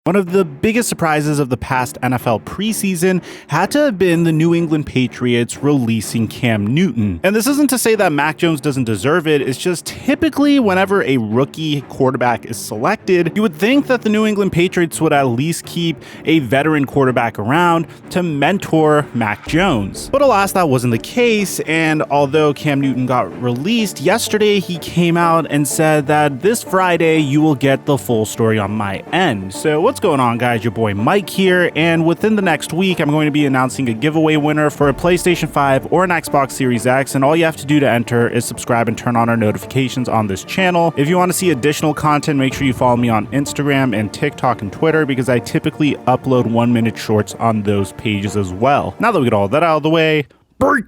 One of the biggest surprises of the past NFL preseason had to have been the New England Patriots releasing Cam Newton. And this isn't to say that Mac Jones doesn't deserve it, it's just typically whenever a rookie quarterback is selected, you would think that the New England Patriots would at least keep a veteran quarterback around to mentor Mac Jones. But alas, that wasn't the case, and although Cam Newton got released yesterday, he came out and said that this Friday you will get the full story on my end. So what's going on, guys? Your boy Mike here, and within the next week I'm going to be announcing a giveaway winner for a PlayStation 5 or an Xbox Series X, and all you have to do to enter is subscribe and turn on our notifications on this channel. If you want to see additional content, make sure you follow me on Instagram and TikTok and Twitter, because I typically upload 1-minute shorts on those pages as well. Now that we get all that out of the way, break!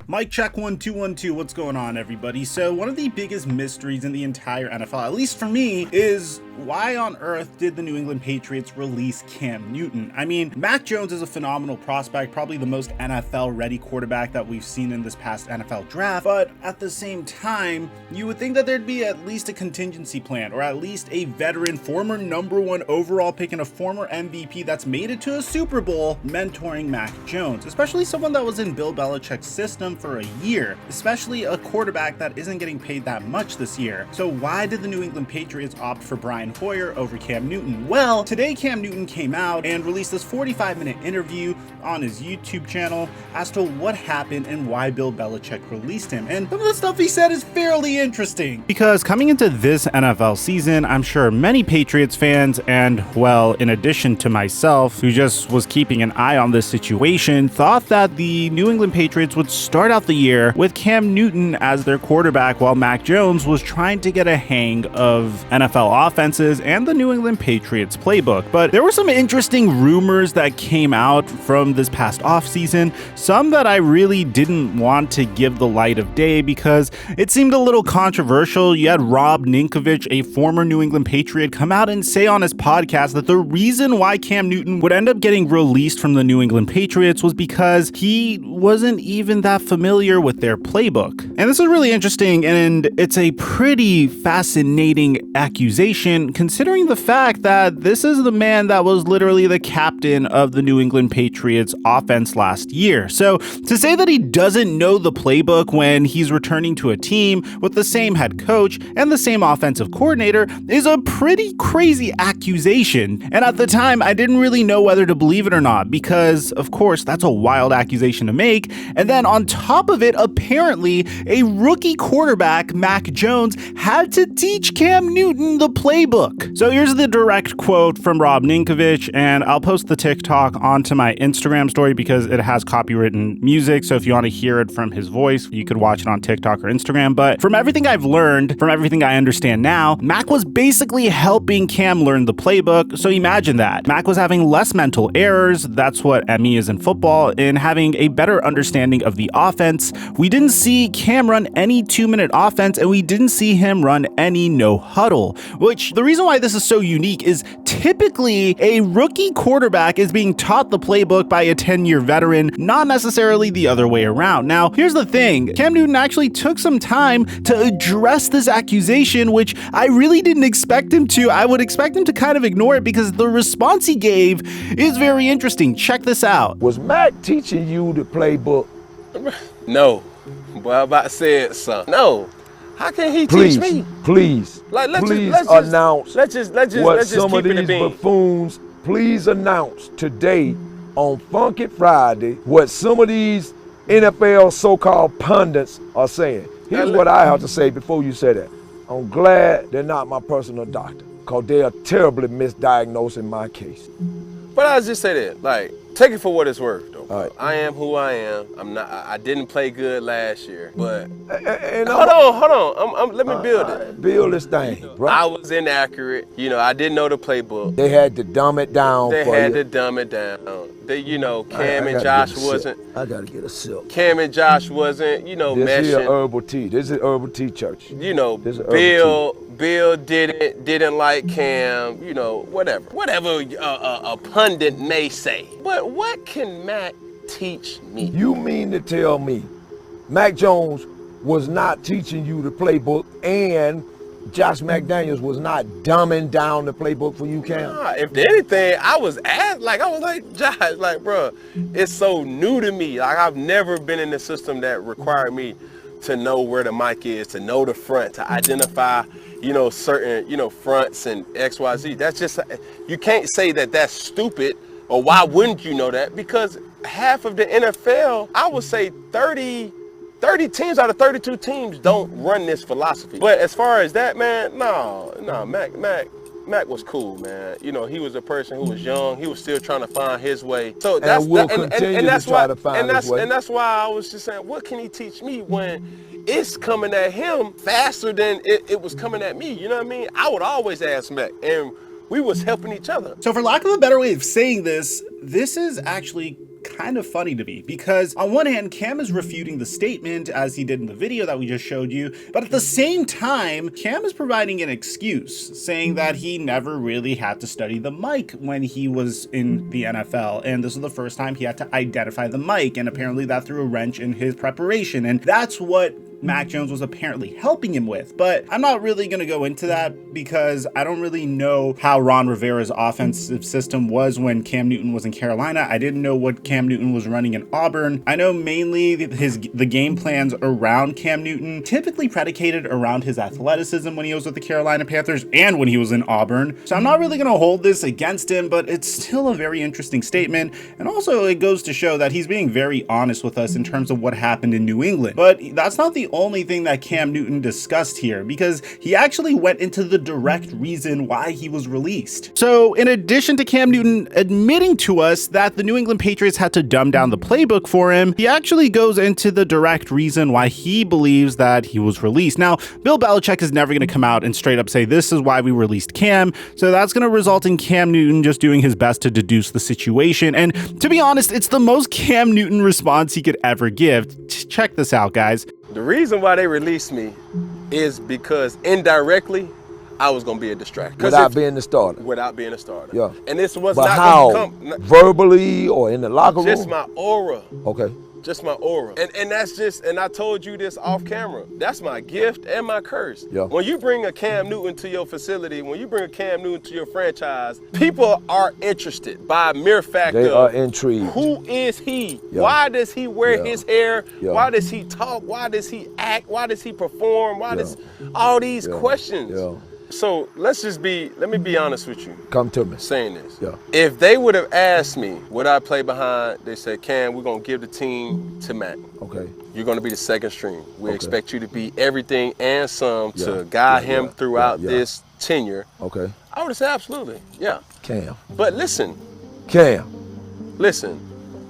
Mic check 1 2 1 2. What's going on, everybody? So one of the biggest mysteries in the entire NFL, at least for me, is why on earth did the New England Patriots release Cam Newton? I mean, Mac Jones is a phenomenal prospect, probably the most NFL-ready quarterback that we've seen in this past NFL draft, but at the same time, you would think that there'd be at least a contingency plan, or at least a veteran, former #1 overall pick and a former MVP that's made it to a Super Bowl mentoring Mac Jones, especially someone that was in Bill Belichick's system for a year, especially a quarterback that isn't getting paid that much this year. So why did the New England Patriots opt for Brian Hoyer over Cam Newton? Well, today Cam Newton came out and released this 45-minute interview on his YouTube channel as to what happened and why Bill Belichick released him. And some of the stuff he said is fairly interesting, because coming into this NFL season, I'm sure many Patriots fans, and well, in addition to myself, who just was keeping an eye on this situation, thought that the New England Patriots would start out the year with Cam Newton as their quarterback while Mac Jones was trying to get a hang of NFL offenses and the New England Patriots playbook. But there were some interesting rumors that came out from this past offseason, some that I really didn't want to give the light of day because it seemed a little controversial. You had Rob Ninkovich, a former New England Patriot, come out and say on his podcast that the reason why Cam Newton would end up getting released from the New England Patriots was because he wasn't even that familiar with their playbook. And this is really interesting, and it's a pretty fascinating accusation considering the fact that this is the man that was literally the captain of the New England Patriots offense last year. So to say that he doesn't know the playbook when he's returning to a team with the same head coach and the same offensive coordinator is a pretty crazy accusation. And at the time, I didn't really know whether to believe it or not, because of course that's a wild accusation to make. And then on top of it, apparently a rookie quarterback, Mac Jones, had to teach Cam Newton the playbook. So here's the direct quote from Rob Ninkovich, and I'll post the TikTok onto my Instagram story because it has copywritten music. So if you want to hear it from his voice, you could watch it on TikTok or Instagram. But from everything I've learned, from everything I understand now, Mac was basically helping Cam learn the playbook. So imagine that. Mac was having less mental errors. That's what ME is in football, and having a better understanding of the offense. We didn't see Cam run any 2-minute offense, and we didn't see him run any no huddle, which the reason why this is so unique is typically a rookie quarterback is being taught the playbook by a 10-year veteran, not necessarily the other way around. Now, here's the thing. Cam Newton actually took some time to address this accusation, which I really didn't expect him to. I would expect him to kind of ignore it because the response he gave is very interesting. Check this out. Was Mac teaching you the playbook? No. Boy, I'm about to say it, son. No. How can he teach me? Please, like, let's announce let's just some keep of it a these bean. buffoons. Please announce today on Funky Friday what some of these NFL so-called pundits are saying. Here's what I have to say before you say that. I'm glad they're not my personal doctor, because they are terribly misdiagnosing my case. But I'll just say that, like, take it for what it's worth, though. All right. I am who I am. I didn't play good last year, but And hold on. Let me build it. Build this thing, bro. I was inaccurate. You know, I didn't know the playbook. They had to dumb it down They for had you. to dumb it down. They, you know, I Cam and gotta Josh get a sip. wasn't. I gotta get a sip. Cam and Josh wasn't, you know, This is meshing. herbal tea. This is herbal tea church. You know, This is herbal Bill didn't like Cam, you know, whatever a pundit may say. But what can Mac teach me? You mean to tell me Mac Jones was not teaching you the playbook and Josh McDaniels was not dumbing down the playbook for you, Cam? Nah, if anything, I was like, Josh, like, bro, it's so new to me. Like, I've never been in a system that required me to know where the mic is, to know the front, to identify, you know, certain, you know, fronts and X, Y, Z. That's just, you can't say that that's stupid, or why wouldn't you know that? Because half of the NFL, I would say 30 teams out of 32 teams don't run this philosophy. But as far as that, man, no, Mac was cool, man. You know, he was a person who was young. He was still trying to find his way. So that's and will continue to try to find his way. And that's why I was just saying, what can he teach me when it's coming at him faster than it was coming at me? You know what I mean? I would always ask Mac, and we was helping each other. So for lack of a better way of saying this is actually kind of funny to me, because on one hand, Cam is refuting the statement as he did in the video that we just showed you, but at the same time, Cam is providing an excuse, saying that he never really had to study the mic when he was in the NFL, and this was the first time he had to identify the mic, and apparently that threw a wrench in his preparation, and that's what Mac Jones was apparently helping him with. But I'm not really going to go into that because I don't really know how Ron Rivera's offensive system was when Cam Newton was in Carolina. I didn't know what Cam Newton was running in Auburn. I know mainly the game plans around Cam Newton typically predicated around his athleticism when he was with the Carolina Panthers and when he was in Auburn. So I'm not really going to hold this against him, but it's still a very interesting statement. And also it goes to show that he's being very honest with us in terms of what happened in New England. But that's not the only thing that Cam Newton discussed here, because he actually went into the direct reason why he was released. So in addition to Cam Newton admitting to us that the New England Patriots had to dumb down the playbook for him, he actually goes into the direct reason why he believes that he was released. Now, Bill Belichick is never going to come out and straight up say this is why we released Cam, so that's going to result in Cam Newton just doing his best to deduce the situation. And to be honest, it's the most Cam Newton response he could ever give. Check this out, guys. The reason why they released me is because indirectly, I was going to be a distraction. Without being the starter. Without being a starter. Yeah. And this was but not how? Gonna come. Verbally or in the locker room? Just my aura. Okay. Just my aura. And that's just, and I told you this off camera, that's my gift and my curse. Yeah. When you bring a Cam Newton to your facility, when you bring a Cam Newton to your franchise, people are interested by mere fact they of are intrigued. Who is he? Yeah. Why does he wear his hair? Yeah. Why does he talk? Why does he act? Why does he perform? Why does all these questions? Yeah. So let me be honest with you. Come to me. Saying this. Yeah. If they would have asked me, would I play behind? They said, Cam, we're going to give the team to Matt. Okay. You're going to be the second string. We expect you to be everything and some to guide him throughout this tenure. Okay. I would have said absolutely. Yeah. Cam. But listen. Cam. Listen.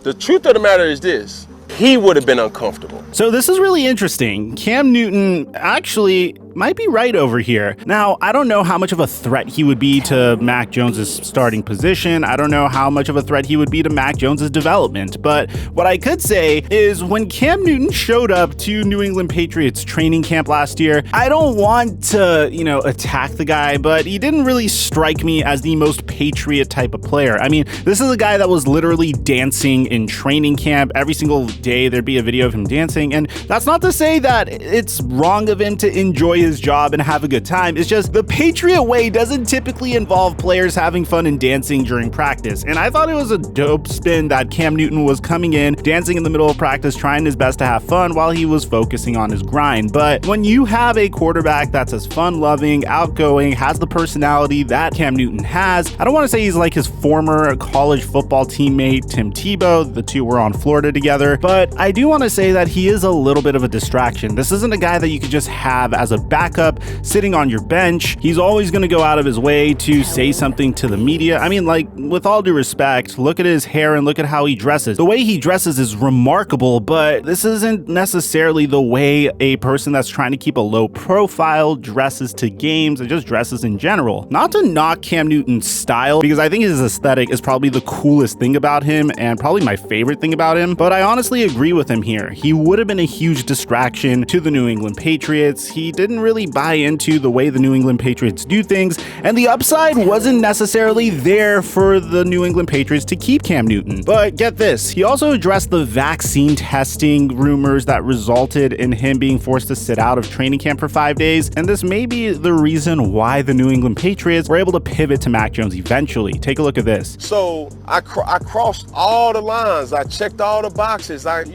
The truth of the matter is this. He would have been uncomfortable. So this is really interesting. Cam Newton actually might be right over here. Now, I don't know how much of a threat he would be to Mac Jones's starting position. I don't know how much of a threat he would be to Mac Jones's development. But what I could say is when Cam Newton showed up to New England Patriots training camp last year, I don't want to, attack the guy, but he didn't really strike me as the most Patriot type of player. I mean, this is a guy that was literally dancing in training camp. Every single day there'd be a video of him dancing. And that's not to say that it's wrong of him to enjoy his job and have a good time. It's just the Patriot way doesn't typically involve players having fun and dancing during practice. And I thought it was a dope spin that Cam Newton was coming in, dancing in the middle of practice, trying his best to have fun while he was focusing on his grind. But when you have a quarterback that's as fun-loving, outgoing, has the personality that Cam Newton has, I don't want to say he's like his former college football teammate, Tim Tebow. The two were on Florida together. But I do want to say that he is a little bit of a distraction. This isn't a guy that you could just have as a backup sitting on your bench. He's always going to go out of his way to say something to the media. I mean, like, with all due respect, look at his hair and look at how he dresses. The way he dresses is remarkable, but this isn't necessarily the way a person that's trying to keep a low profile dresses to games and just dresses in general. Not to knock Cam Newton's style, because I think his aesthetic is probably the coolest thing about him and probably my favorite thing about him, but I honestly agree with him here. He would have been a huge distraction to the New England Patriots. He didn't really buy into the way the New England Patriots do things, and the upside wasn't necessarily there for the New England Patriots to keep Cam Newton. But get this, he also addressed the vaccine testing rumors that resulted in him being forced to sit out of training camp for 5 days, and this may be the reason why the New England Patriots were able to pivot to Mac Jones eventually. Take a look at this. So I crossed all the lines. I checked all the boxes. I,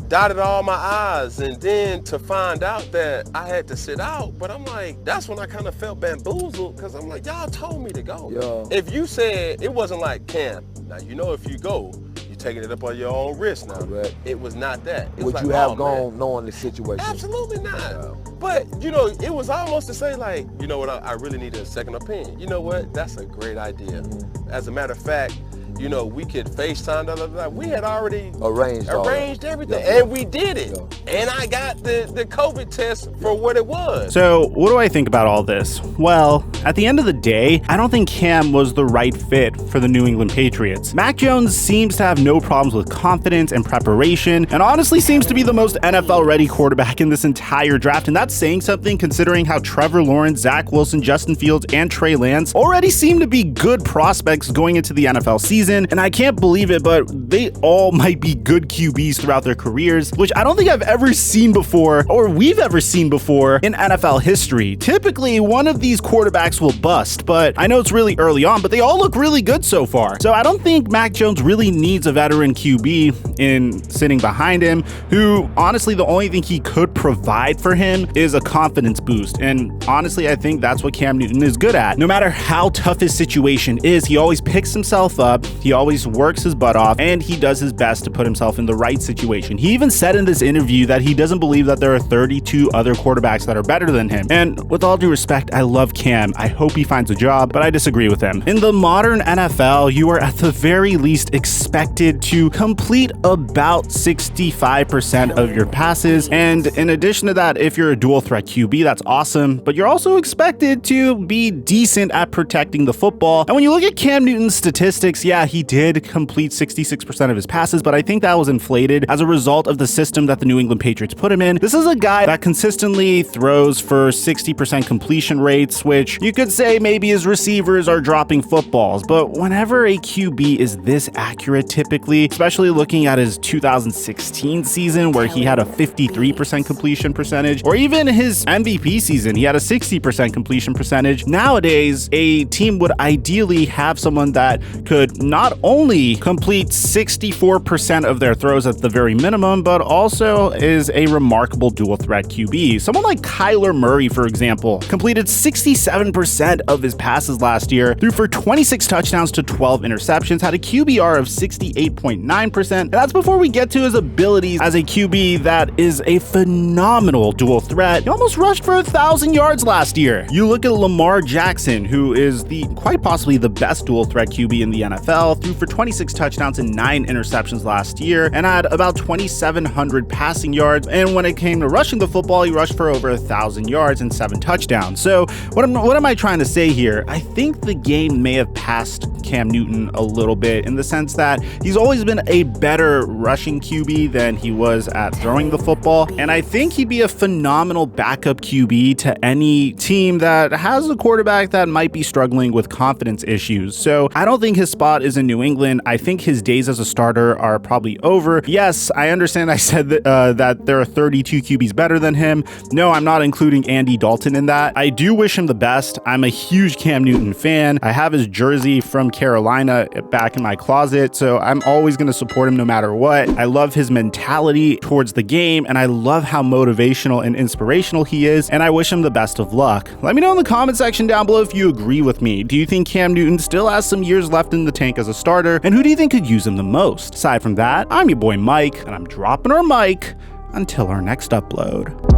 dotted all my I's, and then to find out that I had to sit out, but I'm like, that's when I kind of felt bamboozled, because I'm like, y'all told me to go. Yeah. If you said, it wasn't like, Cam, now if you go, you're taking it up on your own risk now. Correct. It was not that. It Would was you like, have gone knowing the situation? Absolutely not. Yeah. But, it was almost to say, like, you know what, I really need a second opinion. You know what, that's a great idea. As a matter of fact, we could FaceTime, we had already arranged everything, and we did it. Yeah. And I got the COVID test for what it was. So what do I think about all this? Well, at the end of the day, I don't think Cam was the right fit for the New England Patriots. Mac Jones seems to have no problems with confidence and preparation, and honestly seems to be the most NFL-ready quarterback in this entire draft, and that's saying something considering how Trevor Lawrence, Zach Wilson, Justin Fields, and Trey Lance already seem to be good prospects going into the NFL season. And I can't believe it, but they all might be good QBs throughout their careers, which I don't think I've ever seen before, or we've ever seen before in NFL history. Typically, one of these quarterbacks will bust, but I know it's really early on, but they all look really good so far. So I don't think Mac Jones really needs a veteran QB in sitting behind him, who honestly, the only thing he could provide for him is a confidence boost. And honestly, I think that's what Cam Newton is good at. No matter how tough his situation is, he always picks himself up. He always works his butt off, and he does his best to put himself in the right situation. He even said in this interview that he doesn't believe that there are 32 other quarterbacks that are better than him. And with all due respect, I love Cam. I hope he finds a job, but I disagree with him. In the modern NFL, you are at the very least expected to complete about 65% of your passes. And in addition to that, if you're a dual threat QB, that's awesome, but you're also expected to be decent at protecting the football. And when you look at Cam Newton's statistics, yeah, he did complete 66% of his passes, but I think that was inflated as a result of the system that the New England Patriots put him in. This is a guy that consistently throws for 60% completion rates, which you could say maybe his receivers are dropping footballs, but whenever a QB is this accurate, typically, especially looking at his 2016 season where he had a 53% completion percentage, or even his MVP season, he had a 60% completion percentage. Nowadays, a team would ideally have someone that could not only complete 64% of their throws at the very minimum, but also is a remarkable dual threat QB. Someone like Kyler Murray, for example, completed 67% of his passes last year, threw for 26 touchdowns to 12 interceptions, had a QBR of 68.9%, and that's before we get to his abilities as a QB that is a phenomenal dual threat. He almost rushed for 1,000 yards last year. You look at Lamar Jackson, who is quite possibly the best dual threat QB in the NFL, threw for 26 touchdowns and 9 interceptions last year, and had about 2,700 passing yards. And when it came to rushing the football, he rushed for over 1,000 yards and 7 touchdowns. So what am I trying to say here? I think the game may have passed Cam Newton a little bit in the sense that he's always been a better rushing QB than he was at throwing the football. And I think he'd be a phenomenal backup QB to any team that has a quarterback that might be struggling with confidence issues. So I don't think his spot is in New England. I think his days as a starter are probably over. Yes, I understand I said that there are 32 QBs better than him. No, I'm not including Andy Dalton in that. I do wish him the best. I'm a huge Cam Newton fan. I have his jersey from Carolina back in my closet, so I'm always going to support him no matter what. I love his mentality towards the game, and I love how motivational and inspirational he is, and I wish him the best of luck. Let me know in the comment section down below if you agree with me. Do you think Cam Newton still has some years left in the tank as a starter, and who do you think could use him the most? Aside from that, I'm your boy Mike, and I'm dropping our mic until our next upload.